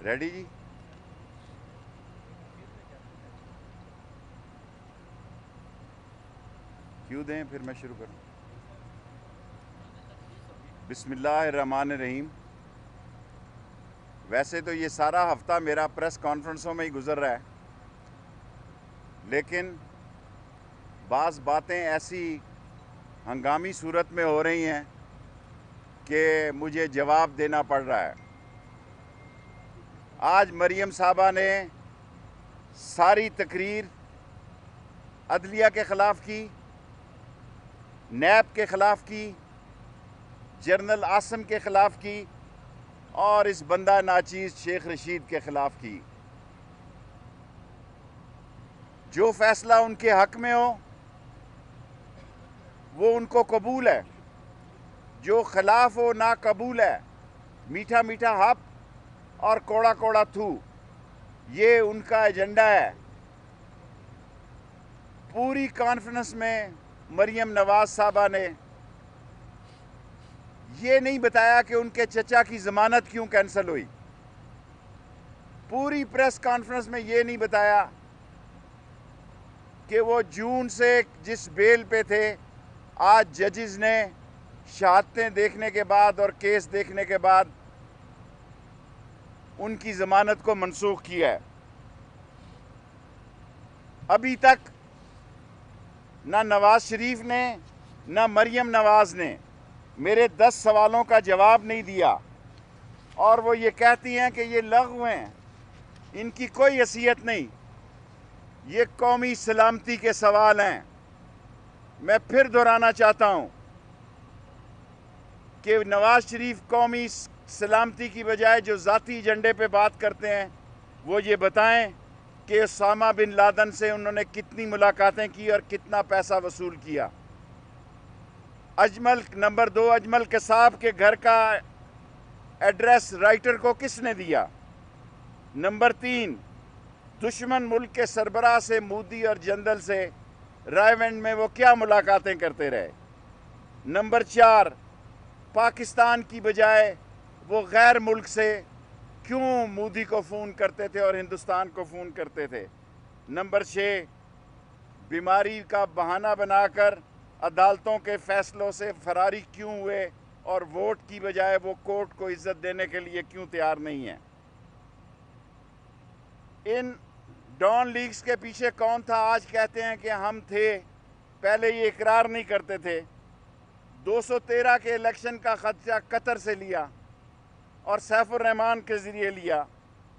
Ready जी। क्यों दें, फिर मैं शुरू करूं। बिस्मिल्लाहिर्रहमानिर्रहीम। वैसे तो ये सारा हफ्ता मेरा प्रेस कॉन्फ्रेंसों में ही गुजर रहा है, लेकिन बाज़ बातें ऐसी हंगामी सूरत में हो रही हैं कि मुझे जवाब देना पड़ रहा है। आज मरियम साहबा ने सारी तकरीर अदलिया के ख़िलाफ़ की, नैब के ख़िलाफ़ की, जनरल आसम के ख़िलाफ़ की और इस बंदा नाचीज़ शेख रशीद के ख़िलाफ़ की। जो फ़ैसला उनके हक़ में हो वो उनको कबूल है, जो ख़िलाफ़ हो ना कबूल है। मीठा मीठा हप और कोड़ा कोड़ा थू, ये उनका एजेंडा है। पूरी कॉन्फ्रेंस में मरियम नवाज़ साहबा ने ये नहीं बताया कि उनके चचा की ज़मानत क्यों कैंसिल हुई। पूरी प्रेस कॉन्फ्रेंस में ये नहीं बताया कि वो जून से जिस बेल पे थे, आज जजेस ने शहादतें देखने के बाद और केस देखने के बाद उनकी ज़मानत को मनसूख किया है। अभी तक ना नवाज शरीफ ने ना मरियम नवाज ने मेरे 10 सवालों का जवाब नहीं दिया, और वो ये कहती हैं कि ये लग़्व हैं, इनकी कोई हैसियत नहीं, ये कौमी सलामती के सवाल हैं। मैं फिर दोहराना चाहता हूँ कि नवाज शरीफ कौमी सलामती की बजाय जो ज़ाती एजेंडे पे बात करते हैं, वो ये बताएं कि उसामा बिन लादेन से उन्होंने कितनी मुलाकातें की और कितना पैसा वसूल किया। नंबर 2, अजमल कसाब के घर का एड्रेस राइटर को किसने दिया। नंबर 3, दुश्मन मुल्क के सरबराह से, मोदी और जनरल से रायवेंड में वो क्या मुलाकातें करते रहे। नंबर 4, पाकिस्तान की बजाय वो गैर मुल्क से क्यों मोदी को फ़ोन करते थे और हिंदुस्तान को फ़ोन करते थे। नंबर 6, बीमारी का बहाना बनाकर अदालतों के फ़ैसलों से फरारी क्यों हुए और वोट की बजाय वो कोर्ट को इज्जत देने के लिए क्यों तैयार नहीं है। इन डॉन लीग्स के पीछे कौन था? आज कहते हैं कि हम थे, पहले ये इकरार नहीं करते थे। 213 के इलेक्शन का खर्चा कतर से लिया और सैफुर रहमान के ज़रिए लिया।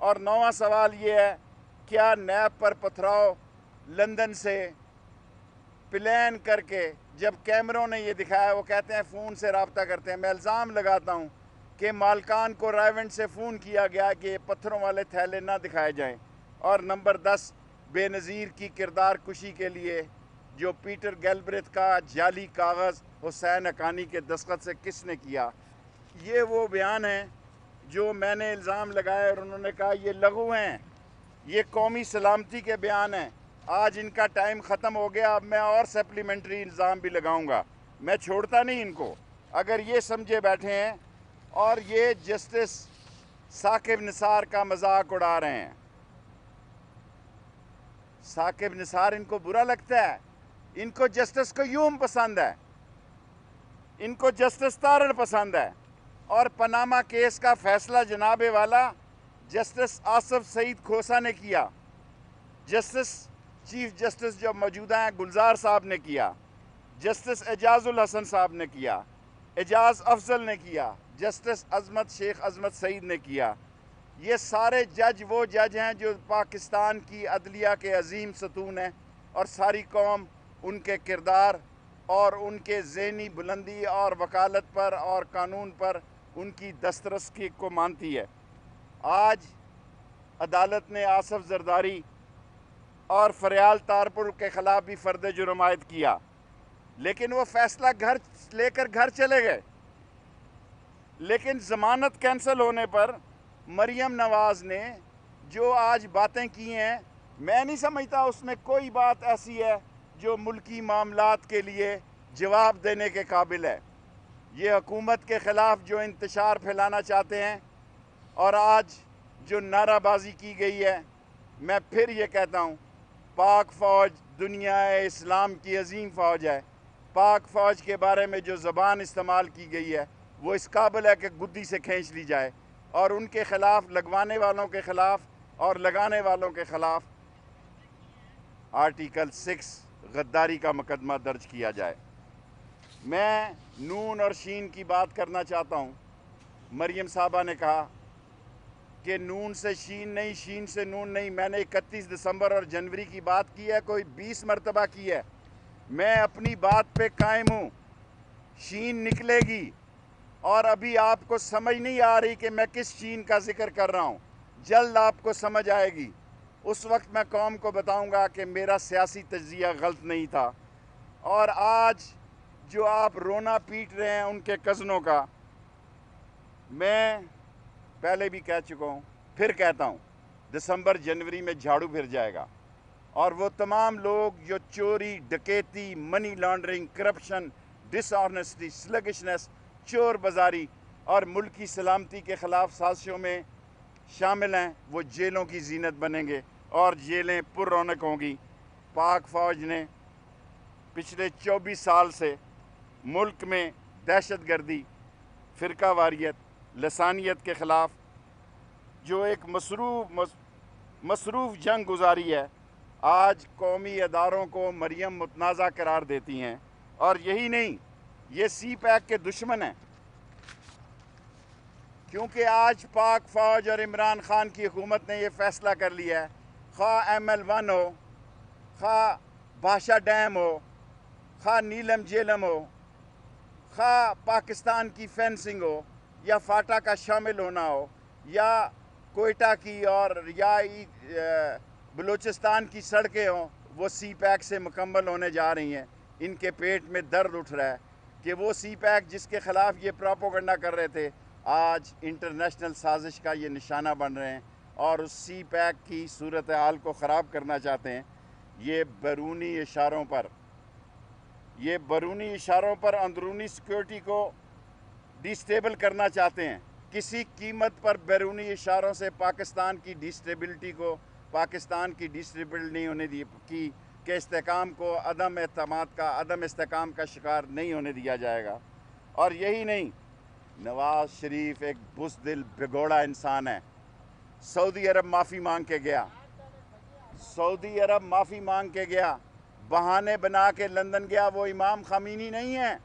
और 9वां सवाल ये है, क्या नैब पर पथराव लंदन से प्लान करके, जब कैमरों ने ये दिखाया, वो कहते हैं फ़ोन से रब्ता करते हैं। मैं इल्ज़ाम लगाता हूँ कि मालकान को रायवेंड से फ़ोन किया गया कि पत्थरों वाले थैले ना दिखाए जाएं। और नंबर 10, बेनज़ीर की किरदार कुशी के लिए जो पीटर गैलब्रेथ का जाली कागज़ हुसैन हक्कानी के दस्तखत से किसने किया। ये वो बयान हैं जो मैंने इल्ज़ाम लगाया और उन्होंने कहा ये लघु हैं, ये कौमी सलामती के बयान हैं। आज इनका टाइम ख़त्म हो गया, अब मैं और सप्लीमेंट्री इल्ज़ाम भी लगाऊंगा। मैं छोड़ता नहीं इनको, अगर ये समझे बैठे हैं और ये जस्टिस साकिब निसार का मजाक उड़ा रहे हैं। साकिब निसार इनको बुरा लगता है, इनको जस्टिस क़य्यूम पसंद है, इनको जस्टिस तारड़ पसंद है। और पनामा केस का फ़ैसला जनाबे वाला जस्टिस आसफ सईद खोसा ने किया, जस्टिस चीफ जस्टिस जो मौजूदा हैं गुलजार साहब ने किया, जस्टिस एजाजुल हसन साहब ने किया, एजाज अफजल ने किया, जस्टिस अजमत शेख अजमत सईद ने किया। ये सारे जज वो जज हैं जो पाकिस्तान की अदलिया के अजीम सतून हैं, और सारी कौम उनके किरदार और उनके ज़हनी बुलंदी और वकालत पर और कानून पर उनकी दस्तरसी को मानती है। आज अदालत ने आसफ जरदारी और फरियाल तारपुर के ख़िलाफ़ भी फ़र्द जुर्म आयद किया, लेकिन वो फ़ैसला घर लेकर घर चले गए। लेकिन ज़मानत कैंसिल होने पर मरियम नवाज़ ने जो आज बातें की हैं, मैं नहीं समझता उसमें कोई बात ऐसी है जो मुल्की मामलात के लिए जवाब देने के काबिल है। ये हुकूमत के ख़िलाफ़ जो इंतशार फैलाना चाहते हैं, और आज जो नाराबाजी की गई है, मैं फिर ये कहता हूँ, पाक फ़ौज दुनिया इस्लाम की अजीम फ़ौज है। पाक फ़ौज के बारे में जो ज़बान इस्तेमाल की गई है वो इस काबिल है कि गुद्दी से खींच ली जाए और उनके ख़िलाफ़, लगवाने वालों के ख़िलाफ़ और लगाने वालों के ख़िलाफ़ आर्टिकल 6 गद्दारी का मुकदमा दर्ज किया जाए। मैं नून और शीन की बात करना चाहता हूँ। मरियम साहबा ने कहा कि नून से शीन नहीं, शीन से नून नहीं। मैंने 31 दिसंबर और जनवरी की बात की है, कोई 20 मरतबा की है। मैं अपनी बात पे कायम हूँ। शीन निकलेगी और अभी आपको समझ नहीं आ रही कि मैं किस शीन का जिक्र कर रहा हूँ। जल्द आपको समझ आएगी। उस वक्त मैं कौम को बताऊँगा कि मेरा सियासी तज्जिया गलत नहीं था। और आज जो आप रोना पीट रहे हैं उनके कज़नों का, मैं पहले भी कह चुका हूँ, फिर कहता हूँ, दिसंबर जनवरी में झाड़ू फिर जाएगा और वो तमाम लोग जो चोरी, डकैती, money laundering, corruption, dishonesty, sluggishness, चोर बाजारी और मुल्क की सलामती के ख़िलाफ़ साजिशों में शामिल हैं, वो जेलों की जीनत बनेंगे और जेलें पुररौनक होंगी। पाक फ़ौज ने पिछले 24 साल से मुल्क में दहशतगर्दी, फ़िरका वारियत, लसानियत के ख़िलाफ़ जो एक मसरूफ़ जंग गुजारी है, आज कौमी अदारों को मरियम मुतनाज़ा करार देती हैं। और यही नहीं, ये सी पैक के दुश्मन हैं, क्योंकि आज पाक फ़ौज और इमरान ख़ान की हुकूमत ने यह फ़ैसला कर लिया है, खा ML1 हो, खा भाषा डैम हो, खा नीलम झेलम हो, खा पाकिस्तान की फेंसिंग हो, या फाटा का शामिल होना हो, या कोयटा की और या बलूचिस्तान की सड़कें हों, वो सी पैक से मुकम्मल होने जा रही हैं। इनके पेट में दर्द उठ रहा है कि वो सी पैक जिसके ख़िलाफ़ ये प्रोपोगंडा कर रहे थे, आज इंटरनेशनल साजिश का ये निशाना बन रहे हैं और उस सी पैक की सूरत हाल को ख़राब करना चाहते हैं। ये बैरूनी इशारों पर अंदरूनी सिक्योरिटी को डिस्टेबल करना चाहते हैं। किसी कीमत पर बैरूनी इशारों से पाकिस्तान की डिस्टेबिलिटी को, पाकिस्तान की डिस्टेबिलिटी नहीं होने दी के इस्तेकाम को, अदम इस्तेकाम का शिकार नहीं होने दिया जाएगा। और यही नहीं, नवाज शरीफ एक बुज़दिल भिगोड़ा इंसान है। सऊदी अरब माफ़ी मांग के गया, बहाने बना के लंदन गया। वो इमाम ख़मीनी नहीं है,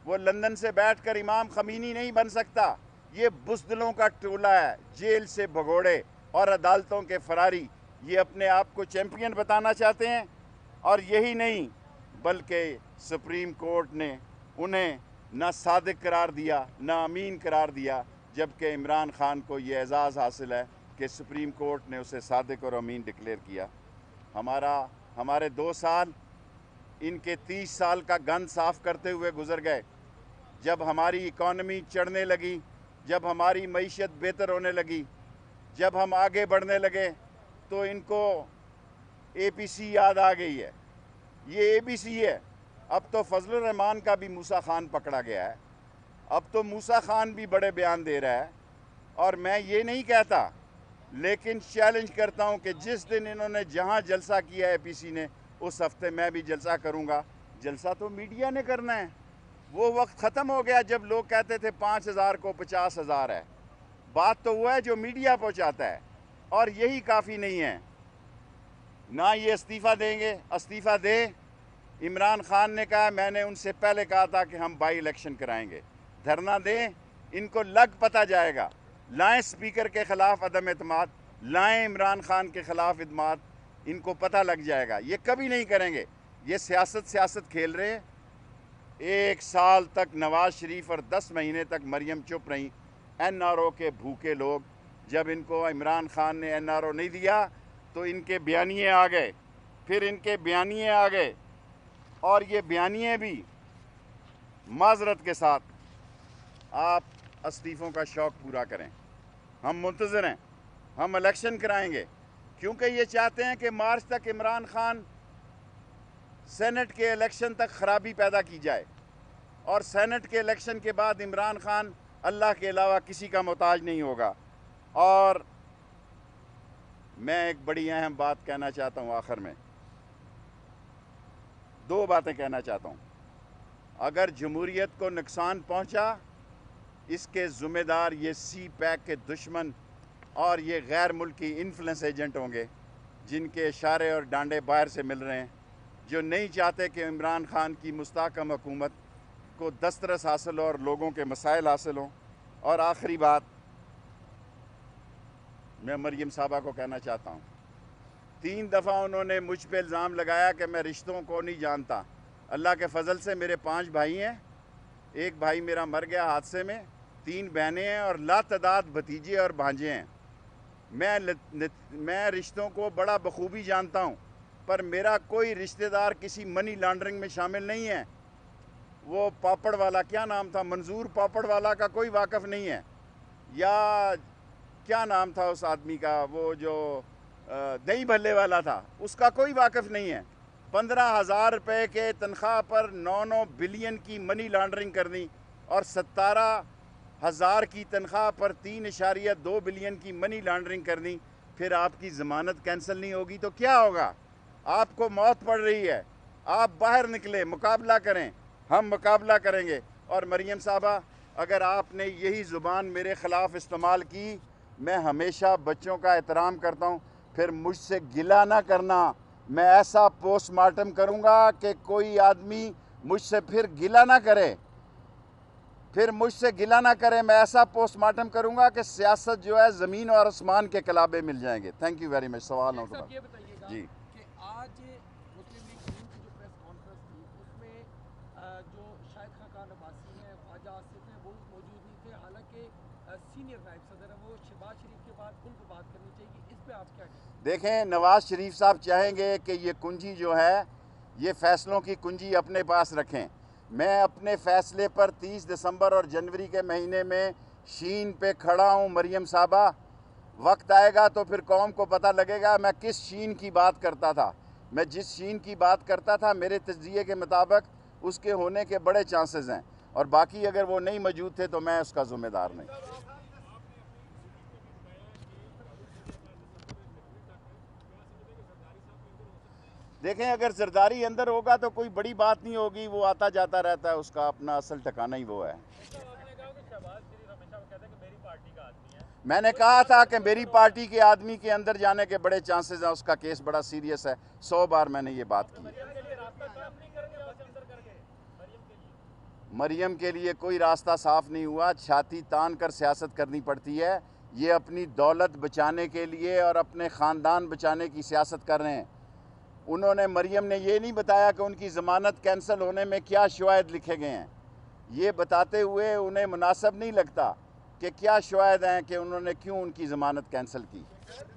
वो लंदन से बैठकर इमाम ख़मीनी नहीं बन सकता। ये बुज़दिलों का टोला है, जेल से भगोड़े और अदालतों के फरारी। ये अपने आप को चैम्पियन बताना चाहते हैं। और यही नहीं, बल्कि सुप्रीम कोर्ट ने उन्हें ना सादिक करार दिया, ना अमीन करार दिया, जबकि इमरान ख़ान को ये एज़ाज़ हासिल है कि सुप्रीम कोर्ट ने उसे सादिक और अमीन डिक्लेयर किया। हमारे 2 साल इनके 30 साल का गंद साफ़ करते हुए गुजर गए। जब हमारी इकॉनमी चढ़ने लगी, जब हमारी मईशत बेहतर होने लगी, जब हम आगे बढ़ने लगे, तो इनको APC याद आ गई है। ये ABC है। अब तो फजलुर रहमान का भी मूसा खान पकड़ा गया है। अब तो मूसा खान भी बड़े बयान दे रहा है। और मैं ये नहीं कहता, लेकिन चैलेंज करता हूँ कि जिस दिन इन्होंने जहाँ जलसा किया APC ने, उस हफ्ते मैं भी जलसा करूँगा। जलसा तो मीडिया ने करना है। वो वक्त ख़त्म हो गया जब लोग कहते थे 5,000 को 50,000 है। बात तो वो है जो मीडिया पहुँचाता है, और यही काफ़ी नहीं है। ना ये इस्तीफ़ा देंगे, इस्तीफ़ा दे। इमरान ख़ान ने कहा, मैंने उनसे पहले कहा था कि हम बाई इलेक्शन कराएंगे। धरना दें, इनको लग पता जाएगा। लाएं स्पीकर के ख़िलाफ़ अदम एतमाद, लाएं इमरान ख़ान के ख़िलाफ़ इत्माद, इनको पता लग जाएगा। ये कभी नहीं करेंगे। ये सियासत खेल रहे हैं। 1 साल तक नवाज शरीफ और 10 महीने तक मरियम चुप रहीं। NRO के भूखे लोग, जब इनको इमरान ख़ान ने NRO नहीं दिया तो इनके बयानिए आ गए, फिर इनके बयानिए आ गए, और ये बयानिए भी माजरत के साथ। आप इस्तीफ़ों का शौक़ पूरा करें। हम मुंतज़िर हैं, हम इलेक्शन कराएंगे, क्योंकि ये चाहते हैं कि मार्च तक इमरान ख़ान सेनेट के इलेक्शन तक ख़राबी पैदा की जाए, और सेनेट के इलेक्शन के बाद इमरान ख़ान अल्लाह के अलावा किसी का मोहताज नहीं होगा। और मैं एक बड़ी अहम बात कहना चाहता हूँ आखिर में, दो बातें कहना चाहता हूँ। अगर जमहूरियत को नुकसान पहुँचा, इसके ज़िम्मेदार ये सी पैक के दुश्मन और ये गैर मुल्की इन्फ्लुएंस एजेंट होंगे, जिनके इशारे और डांडे बाहर से मिल रहे हैं, जो नहीं चाहते कि इमरान खान की मुस्तहकम हुकूमत को दस्तरस हासिल हो और लोगों के मसाइल हासिल हों। और आखिरी बात मैं मरियम साहबा को कहना चाहता हूँ, 3 दफ़ा उन्होंने मुझ पे इल्ज़ाम लगाया कि मैं रिश्तों को नहीं जानता। अल्लाह के फजल से मेरे 5 भाई हैं, एक भाई मेरा मर गया हादसे में, 3 बहनें हैं और लातदाद भतीजे और भांजे हैं। मैं रिश्तों को बड़ा बखूबी जानता हूँ, पर मेरा कोई रिश्तेदार किसी मनी लॉन्ड्रिंग में शामिल नहीं है। वो पापड़ वाला, क्या नाम था, मंजूर पापड़ वाला का कोई वाकफ़ नहीं है, या क्या नाम था उस आदमी का, वो जो दही भल्ले वाला था, उसका कोई वाकफ़ नहीं है। 15,000 रुपये के तनख्वाह पर 9 बिलियन की मनी लॉन्ड्रिंग करनी और 17,000 की तनख्वाह पर 3.2 बिलियन की मनी लॉन्ड्रिंग करनी, फिर आपकी ज़मानत कैंसिल नहीं होगी तो क्या होगा? आपको मौत पड़ रही है, आप बाहर निकले, मुकाबला करें, हम मुकाबला करेंगे। और मरियम साहबा, अगर आपने यही ज़ुबान मेरे ख़िलाफ़ इस्तेमाल की, मैं हमेशा बच्चों का एहतराम करता हूँ, फिर मुझसे गिला ना करना। मैं ऐसा पोस्टमार्टम करूँगा कि कोई आदमी मुझसे फिर गिला ना करे, मैं ऐसा पोस्टमार्टम करूँगा कि सियासत जो है ज़मीन और आसमान के कलाबे मिल जाएंगे। Thank you very much. सवाल हो तो ये बताइएगा जी कि आज मुस्लिम लीग नून की जो प्रेस कॉन्फ्रेंस थी, उसमें जो शाहिद खान अब्बासी हैं, ख्वाजा आसिफ हैं, वो मौजूद नहीं थे। हालांकि सीनियर नायब सदर है, वो शहबाज शरीफ के बाद उनको बात करनी चाहिए, इस पे आप क्या कहें? देखें, नवाज़ शरीफ साहब चाहेंगे कि ये कुंजी जो है, ये फ़ैसलों की कुंजी अपने पास रखें। मैं अपने फ़ैसले पर 30 दिसंबर और जनवरी के महीने में शीन पे खड़ा हूँ मरियम साहबा। वक्त आएगा तो फिर कौम को पता लगेगा मैं किस शीन की बात करता था। मैं जिस शीन की बात करता था, मेरे तज्ज़िये के मुताबिक उसके होने के बड़े चांसेस हैं, और बाकी अगर वो नहीं मौजूद थे तो मैं उसका ज़िम्मेदार नहीं। देखें, अगर जरदारी अंदर होगा तो कोई बड़ी बात नहीं होगी, वो आता जाता रहता है, उसका अपना असल ठिकाना ही वो है। मैंने कहा था कि मेरी पार्टी के आदमी के अंदर जाने के बड़े चांसेस हैं, उसका केस बड़ा सीरियस है। 100 बार मैंने ये बात की। मरियम के लिए कोई रास्ता साफ नहीं हुआ। छाती तान कर सियासत करनी पड़ती है। ये अपनी दौलत बचाने के लिए और अपने ख़ानदान बचाने की सियासत कर रहे हैं। उन्होंने, मरियम ने ये नहीं बताया कि उनकी ज़मानत कैंसिल होने में क्या शवायद लिखे गए हैं। ये बताते हुए उन्हें मुनासिब नहीं लगता कि क्या शवायद हैं कि उन्होंने क्यों उनकी ज़मानत कैंसिल की।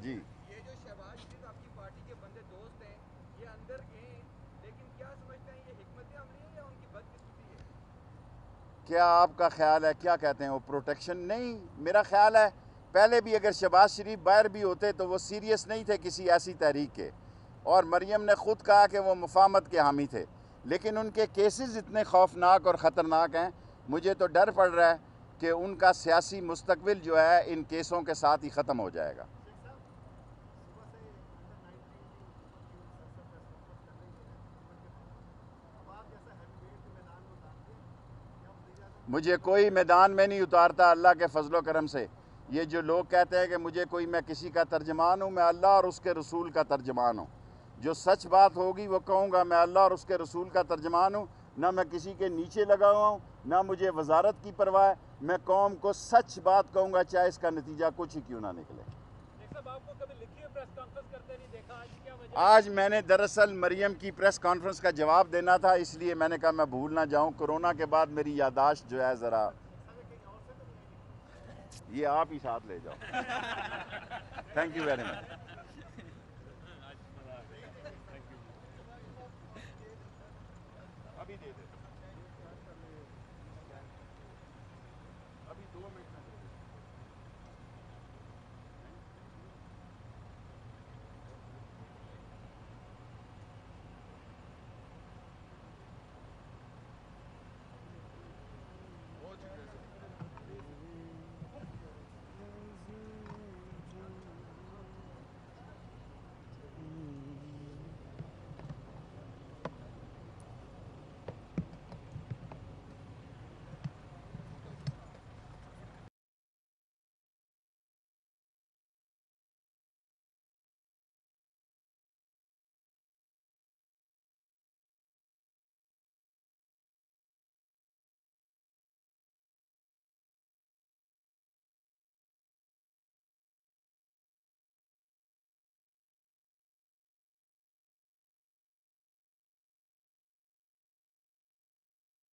जी, ये जो शहबाज शरीफ आपकी पार्टी के बंदे दोस्त हैं, ये अंदर गए, लेकिन क्या समझते हैं, ये हिकमत अमली है या उनकी बदकिस्मती है? क्या आपका ख्याल है, क्या कहते हैं वो, प्रोटेक्शन? नहीं, मेरा ख्याल है पहले भी अगर शहबाज शरीफ बाहर भी होते तो वो सीरियस नहीं थे किसी ऐसी तहरीक के, और मरियम ने ख़ुद कहा कि वो मुफाहमत के हामी थे, लेकिन उनके केसेस इतने खौफनाक और ख़तरनाक हैं, मुझे तो डर पड़ रहा है कि उनका सियासी मुस्तकबिल जो है इन केसों के साथ ही ख़त्म हो जाएगा। मुझे कोई मैदान में नहीं उतारता अल्लाह के फजलो करम से। ये जो लोग कहते हैं कि मुझे कोई, मैं किसी का तर्जमान हूँ, मैं अल्लाह और उसके रसूल का तर्जमान हूँ। जो सच बात होगी वो कहूँगा, मैं अल्लाह और उसके रसूल का तर्जमान हूँ। ना मैं किसी के नीचे लगा हुआ हूँ, ना मुझे वजारत की परवाह है। मैं कौम को सच बात कहूँगा, चाहे इसका नतीजा कुछ ही क्यों ना निकले। आपको कभी लिखी प्रेस कॉन्फ्रेंस करते नहीं देखा, आज क्या वजह? आज मैंने दरअसल मरियम की प्रेस कॉन्फ्रेंस का जवाब देना था, इसलिए मैंने कहा मैं भूल ना जाऊँ। कोरोना के बाद मेरी यादाश्त जो है ज़रा, ये आप ही साथ ले जाओ। Thank you very much. अभी दे दे।